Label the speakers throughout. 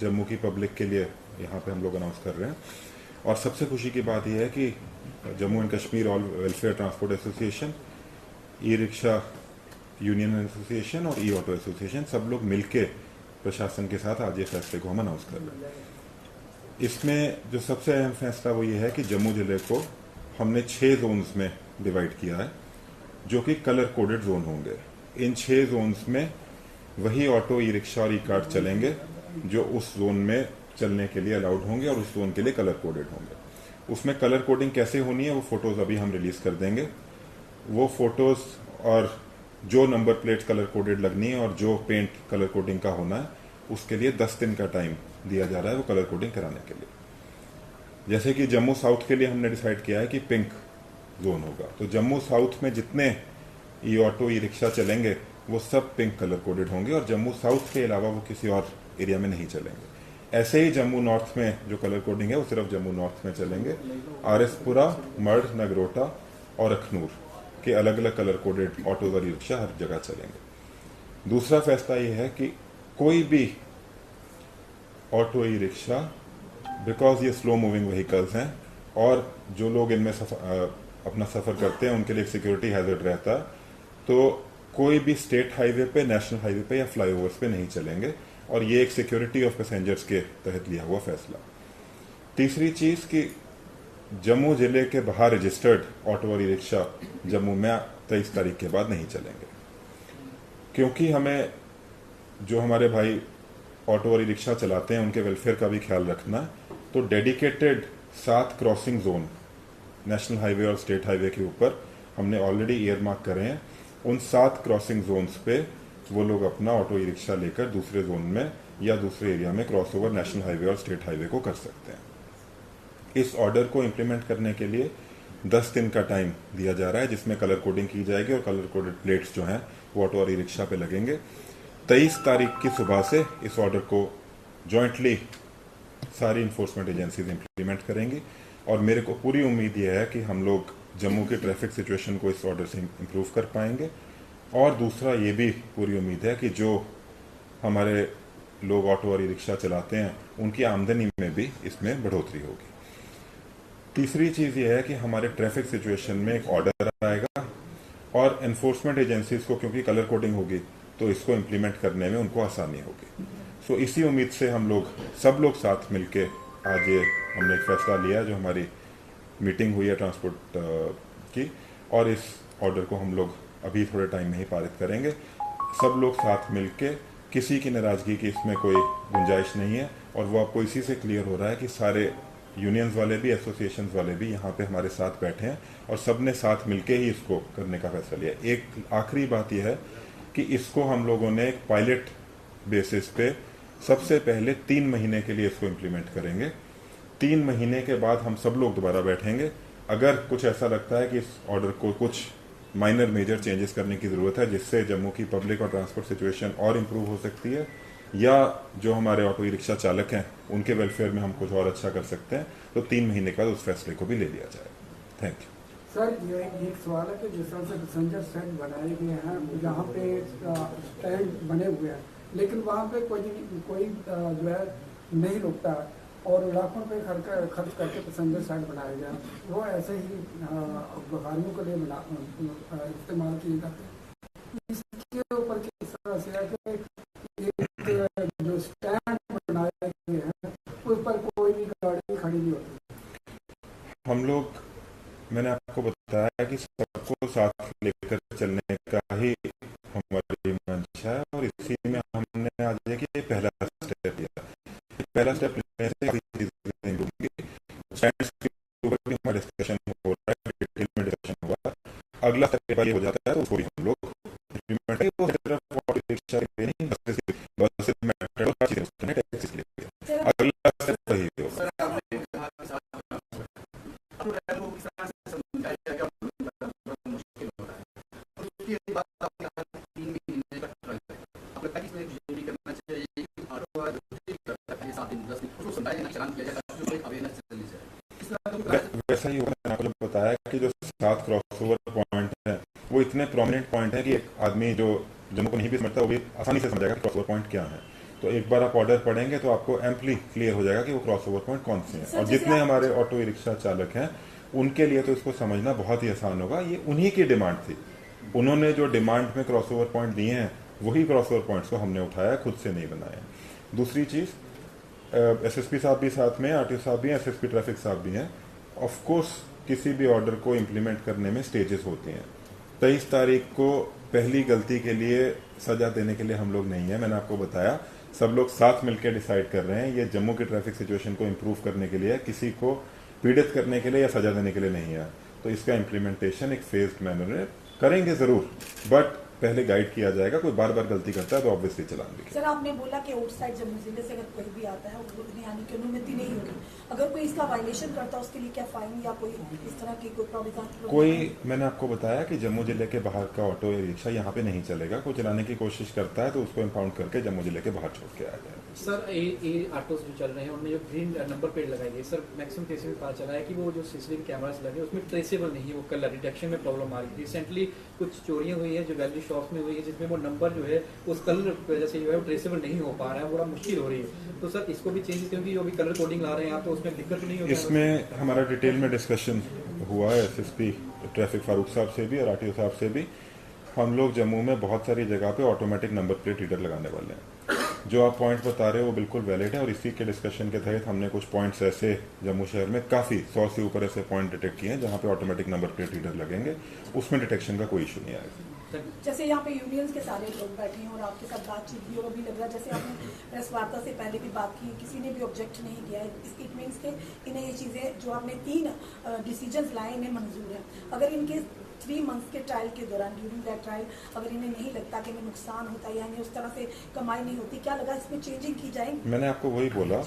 Speaker 1: जम्मू की पब्लिक के लिए यहाँ पे हम लोग अनाउंस कर रहे हैं। और सबसे खुशी की बात यह है कि Jammu and Kashmir all welfare transport association, e rickshaw union association और ई ऑटो एसोसिएशन सब लोग मिलके प्रशासन के साथ आज ये फैसले को हम अनाउंस कर रहे हैं। इसमें जो सबसे अहम फैसला वो ये है कि जम्मू जिले को हमने 6 जोन्स में डिवाइड किया है, जो कि कलर कोडेड जोन होंगे। इन 6 जोन्स में वही ऑटो, ई रिक्शा और ई कार्ट चलेंगे जो उस जोन में चलने के लिए अलाउड होंगे और उस जोन के लिए कलर कोडेड होंगे। उसमें कलर कोडिंग कैसे होनी है वो फोटोज अभी हम रिलीज कर देंगे। वो फोटोज और जो नंबर प्लेट कलर कोडेड लगनी है और जो पेंट कलर कोडिंग का होना है उसके लिए 10 दिन का टाइम दिया जा रहा है वो कलर कोडिंग कराने के लिए। जैसे कि जम्मू साउथ के लिए हमने डिसाइड किया है कि पिंक जोन होगा, तो जम्मू साउथ में जितने ई ऑटो, ई रिक्शा चलेंगे वो सब पिंक कलर कोडेड होंगे और जम्मू साउथ के अलावा वो किसी और एरिया में नहीं चलेंगे। ऐसे ही जम्मू नॉर्थ में जो कलर कोडिंग है वो सिर्फ जम्मू नॉर्थ में चलेंगे। आरएसपुरा, मर्ड, नगरोटा और अखनूर के अलग अलग कलर कोडेड ऑटो और ई रिक्शा हर जगह चलेंगे। दूसरा फैसला ये है कि कोई भी ऑटो, ई रिक्शा, बिकॉज ये स्लो मूविंग व्हीकल्स हैं और जो लोग इनमें अपना सफ़र करते हैं उनके लिए सिक्योरिटी हैजर्ड रहता है, तो कोई भी स्टेट हाईवे पे, नेशनल हाईवे पे या फ्लाईओवर्स पे नहीं चलेंगे और ये एक सिक्योरिटी ऑफ पैसेंजर्स के तहत लिया हुआ फैसला। तीसरी चीज़ कि जम्मू जिले के बाहर रजिस्टर्ड ऑटो और ई रिक्शा जम्मू में 23 तारीख के बाद नहीं चलेंगे, क्योंकि हमें जो हमारे भाई ऑटो और ई रिक्शा चलाते हैं उनके वेलफेयर का भी ख्याल रखना। तो dedicated 7 crossing zone national highway और स्टेट हाईवे के ऊपर हमने ऑलरेडी ईयर मार्क करे हैं। उन 7 क्रॉसिंग जोन्स पे वो लोग अपना ऑटो, ई रिक्शा लेकर दूसरे जोन में या दूसरे एरिया में क्रॉस ओवर नेशनल हाईवे और स्टेट हाईवे को कर सकते हैं। इस ऑर्डर को इम्प्लीमेंट करने के लिए 10 दिन का टाइम दिया जा रहा है, जिसमें कलर कोडिंग की जाएगी और कलर कोडेड प्लेट्स जो हैं वो ऑटो और ई रिक्शा पे लगेंगे। 23 तारीख की सुबह से इस ऑर्डर को जॉइंटली सारी इन्फोर्समेंट एजेंसीज इम्प्लीमेंट करेंगी और मेरे को पूरी उम्मीद यह है कि हम लोग जम्मू की ट्रैफिक सिचुएशन को इस ऑर्डर से इम्प्रूव कर पाएंगे। और दूसरा ये भी पूरी उम्मीद है कि जो हमारे लोग ऑटो और ई रिक्शा चलाते हैं उनकी आमदनी में भी इसमें बढ़ोतरी होगी। तीसरी चीज़ ये है कि हमारे ट्रैफिक सिचुएशन में एक ऑर्डर आएगा और एनफोर्समेंट एजेंसीज को, क्योंकि कलर कोडिंग होगी तो इसको इम्प्लीमेंट करने में उनको आसानी होगी। सो इसी उम्मीद से हम लोग सब लोग साथ मिलके आज ये हमने एक फैसला लिया, जो हमारी मीटिंग हुई है ट्रांसपोर्ट की, और इस ऑर्डर को हम लोग अभी थोड़े टाइम में ही पारित करेंगे। सब लोग साथ मिलके, किसी की नाराज़गी की इसमें कोई गुंजाइश नहीं है और वो आपको इसी से क्लियर हो रहा है कि सारे यूनियंस वाले भी, एसोसिएशंस वाले भी यहाँ पे हमारे साथ बैठे हैं और सब ने साथ मिलके ही इसको करने का फैसला लिया। एक आखिरी बात यह है कि इसको हम लोगों ने एक पायलट बेसिस पे सबसे पहले 3 महीने के लिए इसको इम्प्लीमेंट करेंगे। 3 महीने के बाद हम सब लोग दोबारा बैठेंगे। अगर कुछ ऐसा लगता है कि इस ऑर्डर को कुछ माइनर मेजर चेंजेस करने की ज़रूरत है जिससे जम्मू की पब्लिक और ट्रांसपोर्ट सिचुएशन और इम्प्रूव हो सकती है, या जो हमारे ऑटो ई रिक्शा चालक हैं उनके वेलफेयर में हम कुछ और अच्छा कर सकते हैं, तो 3 महीने के बाद उस फैसले को भी ले लिया जाए। Thank you.
Speaker 2: सर, ये एक सवाल है कि जिस तरह से पैसेंजर स्टैंड बनाए गए हैं, जहाँ पे स्टैंड बने हुए हैं, लेकिन वहाँ पे कोई जो है नहीं रुकता और लाखों रुपये खर्च करके पैसेंजर स्टैंड बनाए गए हैं, वो ऐसे ही गाड़ियों के लिए इस्तेमाल किए जाते हैं। इसके ऊपर किस तरह से है कि एक जो स्टैंड बनाए गए हैं उस पर कोई भी गाड़ी खड़ी नहीं होती।
Speaker 1: हम लोग, मैंने आपको बताया कि सबको साथ लेकर चलने का ही हमारी मंशा है और इसी में हमने आज देखिए पहला स्टेप लिया। पहला स्टेप लेने से काफी चीजें होंगी। स्टैंड्स के ऊपर भी हमारा डिस्कशन हो रहा है, डिटेल में डिस्कशन हुआ। अगला स्टेप ये हो जाता है तो उसको भी हम लोग इम्प्लीमेंट करेंगे। वो सिर्फ ऑटो रिक्शा के लिए नहीं, बस मेट्रो का चीजें टैक्सी के लिए अगला स्टेप वही होगा। वैसा ही होगा। मैंने आपको बताया कि जो 7 क्रॉसओवर पॉइंट है वो इतने प्रोमिनेंट पॉइंट है कि एक आदमी जो जम्मू को नहीं भी समझता वो भी आसानी से समझेगा कि क्रॉसओवर पॉइंट क्या है। तो एक बार आप ऑर्डर पढ़ेंगे तो आपको एम्पली क्लियर हो जाएगा कि वो क्रॉस ओवर पॉइंट कौन से हैं। और जितने हमारे ऑटो रिक्शा चालक हैं उनके लिए तो इसको समझना बहुत ही आसान होगा। ये उन्हीं की डिमांड थी, उन्होंने जो डिमांड में क्रॉस ओवर पॉइंट दिए हैं वही क्रॉस ओवर पॉइंट्स को हमने उठाया, खुद से नहीं बनाया। दूसरी चीज़, एसएसपी साहब भी साथ में, आरटीओ साहब भी हैं, एसएसपी ट्रैफिक साहब भी हैं। ऑफ कोर्स किसी भी ऑर्डर को इम्प्लीमेंट करने में स्टेजेस होती हैं। 23 तारीख को पहली गलती के लिए सजा देने के लिए हम लोग नहीं है, मैंने आपको बताया, सब लोग साथ मिलकर डिसाइड कर रहे हैं। ये जम्मू की ट्रैफिक सिचुएशन को इम्प्रूव करने के लिए, किसी को पीड़ित करने के लिए या सजा देने के लिए नहीं है। तो इसका इम्प्लीमेंटेशन एक फेज्ड मैनर में करेंगे जरूर, बट पहले गाइड किया जाएगा। कोई बार बार गलती करता है तो ऑब्वियसली चलान भी।
Speaker 3: सर आपने बोला कि आउटसाइड जम्मू जिले से अगर कोई भी आता है उन्हें आने की अनुमति नहीं होगी, अगर कोई इसका वायलेशन करता है उसके लिए क्या फाइन या कोई इस तरह की कोई प्रावधान?
Speaker 1: कोई, मैंने आपको बताया कि जम्मू जिले के बाहर का ऑटो या रिक्शा यहाँ पे नहीं चलेगा। कोई चलाने की कोशिश करता है तो उसको इम्पाउंड करके जम्मू जिले के बाहर छोड़ के आ जाए।
Speaker 4: सर ये ऑटोस जो चल रहे हैं उनमें जो ग्रीन नंबर प्लेट लगाई गई, सर मैक्सिमम केसेस में पता चला है कि वो जो सीसीटीवी कैमरास लगे उसमें ट्रेसेबल नहीं है, वो कलर डिटेक्शन में प्रॉब्लम आ रही थी। रिसेंटली कुछ चोरियां हुई है जो वैल्यू शॉप्स में हुई है जिसमें वो नंबर जो है उस कलर की वजह से जो है वो ट्रेसेबल नहीं हो पा रहा है, बड़ा मुश्किल हो रही है। तो सर इसको भी चेंज, क्योंकि जो भी कलर कोडिंग ला रहे हैं आप तो उसमें दिक्कत नहीं होगी?
Speaker 1: इसमें हमारा डिटेल में डिस्कशन हुआ है एसएसपी ट्रैफिक फारूक साहब से भी और आरटीओ साहब से भी। हम लोग जम्मू में बहुत सारी जगह पे ऑटोमेटिक नंबर प्लेट रीडर लगाने वाले हैं। जो आप पॉइंट बता रहे हो वो बिल्कुल वैलिड है और इसी के डिस्कशन के तहत हमने कुछ पॉइंट्स ऐसे जम्मू शहर में काफ़ी 100 से ऊपर ऐसे पॉइंट डिटेक्ट किए हैं जहाँ पे ऑटोमेटिक नंबर प्लेट रीडर लगेंगे, उसमें डिटेक्शन का कोई इशू नहीं आएगा।
Speaker 3: जैसे यहाँ पे यूनियंस के सारे लोग बैठे हैं और आपके साथ बातचीत भी, और अभी लग रहा है जैसे आपने प्रेस वार्ता से पहले भी बात की, किसी ने भी ऑब्जेक्ट नहीं किया है। इट मीन्स के इन्हें ये चीज़ें जो आपने 3 डिसीजंस लाए इन्हें मंजूर है। अगर इनके 3 मंथ्स के ट्रायल के दौरान, ड्यूरिंग दैट ट्रायल, अगर इन्हें नहीं लगता कि इन्हें नुकसान होता है या इन्हें उस तरह से कमाई नहीं होती, क्या लगा इसमें चेंजिंग की जाएगी?
Speaker 1: मैंने आपको वही बोला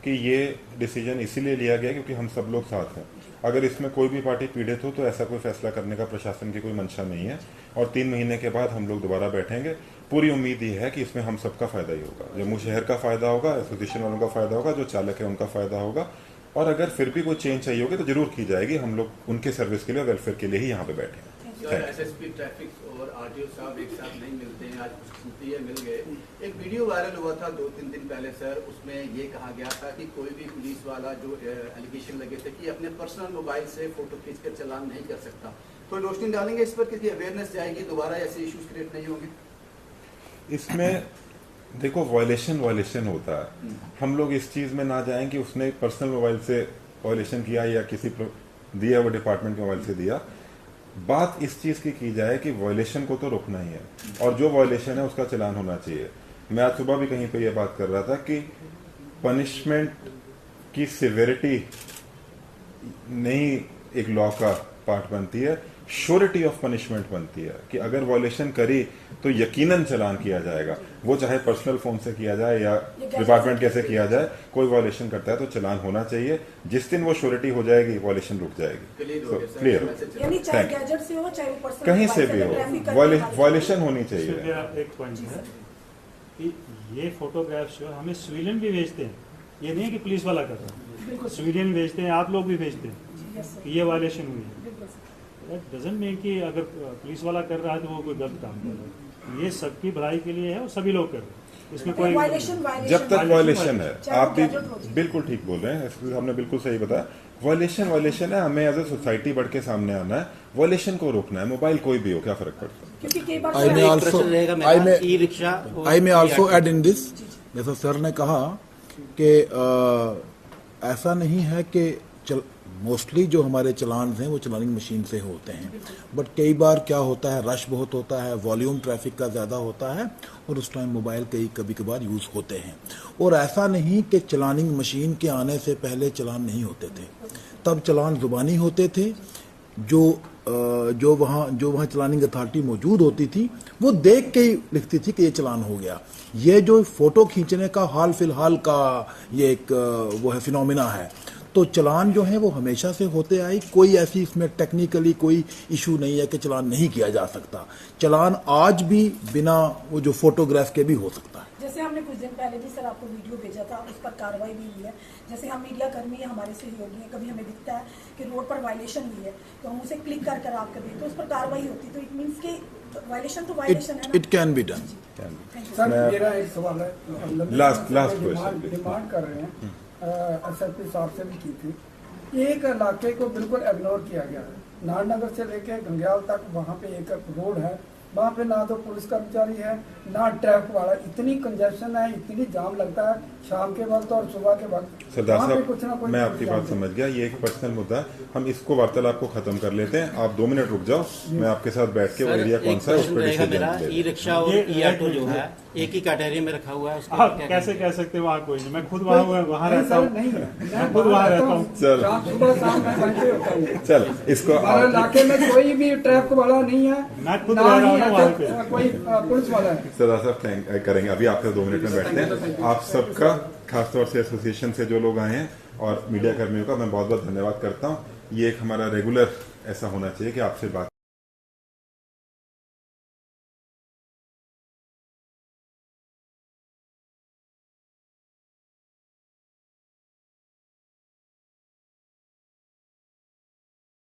Speaker 1: कि ये डिसीजन इसीलिए लिया गया क्योंकि हम सब लोग साथ हैं। अगर इसमें कोई भी पार्टी पीड़ित हो तो ऐसा कोई फैसला करने का प्रशासन की कोई मंशा नहीं है। और 3 महीने के बाद हम लोग दोबारा बैठेंगे। पूरी उम्मीद ये है कि इसमें हम सबका फायदा ही होगा, जम्मू शहर का फायदा होगा, एसोसिएशन वालों का फायदा होगा, जो चालक है उनका फायदा होगा। और अगर फिर भी कोई चेंज चाहिए होगी तो जरूर की जाएगी। हम लोग उनके सर्विस के लिए, वेलफेयर के लिए ही यहाँ पे बैठे हैं।
Speaker 5: एसएसपी ट्रैफिक और आरटीओ साहब एक साथ नहीं मिलते हैं, आज खुशकिस्मती है मिल गए। एक वीडियो वायरल हुआ था 2-3 दिन पहले सर, उसमें ये कहा गया था कि कोई भी पुलिस वाला जो एलिगेशन लगे थे कि अपने पर्सनल मोबाइल से फोटो खींचकर चालान नहीं कर सकता। तो रोशनी डालेंगे इस पर कि अवेयरनेस जाएगी, दोबारा ऐसे इश्यूज क्रिएट नहीं होंगे? इसमें
Speaker 1: देखो, वायलेशन होता है। हम लोग इस चीज में ना जाएं कि उसने पर्सनल मोबाइल से वायलेशन किया या किसी दिया वो डिपार्टमेंट के मोबाइल से दिया। बात इस चीज की जाए कि वायलेशन को तो रोकना ही है और जो वायलेशन है उसका चालान होना चाहिए। मैं आज सुबह भी कहीं पे ये बात कर रहा था कि पनिशमेंट की सिवियरिटी नहीं एक लॉ का पार्ट बनती है, श्योरिटी ऑफ पनिशमेंट बनती है कि अगर वायलेशन करी तो यकीनन चालान किया जाएगा, वो चाहे पर्सनल फोन से किया जाए या डिपार्टमेंट कैसे किया जाए। कोई वायलेशन करता है तो चालान होना चाहिए। जिस दिन वो श्योरिटी हो जाएगी वायलेशन रुक जाएगी। क्लियर हो, कहीं से भी हो, वायलेशन होनी चाहिए।
Speaker 6: एक पॉइंट है कि ये फोटोग्राफ्स जो हमें सिविलियन भी भेजते हैं, ये नहीं है कि पुलिस वाला कर रहा है, सिविलियन भेजते हैं, आप लोग भी भेजते हैं कि ये वायलेशन हुई है। डजंट मीन कि अगर पुलिस वाला कर रहा है तो वो कोई गलत काम कर रहा है। ये सबकी भलाई के लिए है और सभी लोग कर रहे हैं, इसमें कोई
Speaker 1: जब तक वायलेशन है, आप भी बिल्कुल ठीक बोल रहे हैं, हमने बिल्कुल सही बताया। वायलेशन है, हमें एज ए सोसाइटी बढ़ के सामने आना है, वायलेशन को रोकना है। मोबाइल कोई भी हो, क्या फर्क पड़ता है?
Speaker 7: आई में आल्सो ऐड इन दिस, जैसा सर ने कहा कि ऐसा नहीं है कि मोस्टली जो हमारे चलान हैं वो चलानिंग मशीन से होते हैं, बट कई बार क्या होता है, रश बहुत होता है, वॉल्यूम ट्रैफिक का ज़्यादा होता है और उस टाइम मोबाइल कभी कभार यूज़ होते हैं। और ऐसा नहीं कि चलानिंग मशीन के आने से पहले चलान नहीं होते थे, तब चलान ज़ुबानी होते थे। जो वहाँ चलानिंग अथॉरिटी मौजूद होती थी वो देख के ही लिखती थी कि ये चलान हो गया। ये जो फ़ोटो खींचने का हाल फिलहाल का ये एक वो है फिनोमिना है, तो चलान जो है वो हमेशा से होते आए। कोई ऐसी इसमें टेक्निकली कोई इशू नहीं है कि चलान नहीं किया जा सकता। चलान आज भी बिना वो जो फोटोग्राफ के भी हो सकता है।
Speaker 3: जैसे हमने कुछ दिन पहले भी सर आपको वीडियो भेजा था, उस पर कार्रवाई भी हुई है। जैसे हम मीडिया कर्मी हैं, हमारे सहयोगी हैं, कभी हमें दिखता है कि रोड पर वायलेशन हुई है तो हम उसे क्लिक कर आप कभी तो उस पर कार्रवाई होती है। तो इट मीन्स कि वायलेशन तो वायलेशन है ना।
Speaker 7: It can be done.
Speaker 2: Sir
Speaker 1: मैं-
Speaker 2: मेरा एक सवाल है,
Speaker 1: Last question, please.
Speaker 2: डिमांड कर रहे हैं, SLP साहब से भी की थी। एक इलाके को बिल्कुल इग्नोर किया गया है, नारनगर से लेके गंग्याल तक, वहाँ पे एक रोड है, वहाँ पे ना तो पुलिस कर्मचारी है ना ट्रैफिक वाला, इतनी कंजेशन है, इतनी जाम लगता है शाम के वक्त और सुबह के वक्त।
Speaker 1: सरदार
Speaker 2: वहाँ पे
Speaker 1: साहब,
Speaker 2: कुछ ना कुछ
Speaker 1: मैं आपकी बात समझ गया, ये एक पर्सनल मुद्दा है, हम इसको वार्तालाप को खत्म कर लेते हैं। आप 2 मिनट रुक जाओ, मैं आपके साथ बैठ के वो एरिया कौन सा है उस पर
Speaker 8: रहेगा मेरा,
Speaker 1: डिसीजन
Speaker 8: ई रिक्शा और
Speaker 6: ये
Speaker 8: ई ऑटो जो
Speaker 6: है।
Speaker 8: है एक ही कैटेगरी में रखा हुआ है, उसको
Speaker 6: आप
Speaker 8: क्या
Speaker 6: कैसे कह सकते हैं वहाँ कोई नहीं, मैं खुद वहाँ रहता
Speaker 2: सर
Speaker 6: हूँ।
Speaker 2: नहीं,
Speaker 6: मैं खुद वहाँ रहता हूँ।
Speaker 1: चल।
Speaker 2: सुबह शाम मैं वहीं पे होता हूँ।
Speaker 1: चल इसको
Speaker 2: हमारे इलाके में कोई भी ट्रैफिक वाला नहीं है,
Speaker 6: मैं खुद
Speaker 2: ना
Speaker 6: रह रहा
Speaker 2: ही
Speaker 6: हूँ ना वहाँ पे।
Speaker 2: कोई पुलिस वाला है।
Speaker 1: सरदार साहब थैंक करेंगे, अभी आपसे 2 मिनट में बैठते हैं। आप सबका खासतौर से एसोसिएशन से जो लोग आए हैं और मीडिया कर्मियों का मैं बहुत बहुत धन्यवाद करता हूँ। ये एक हमारा रेगुलर ऐसा होना चाहिए कि आपसे बात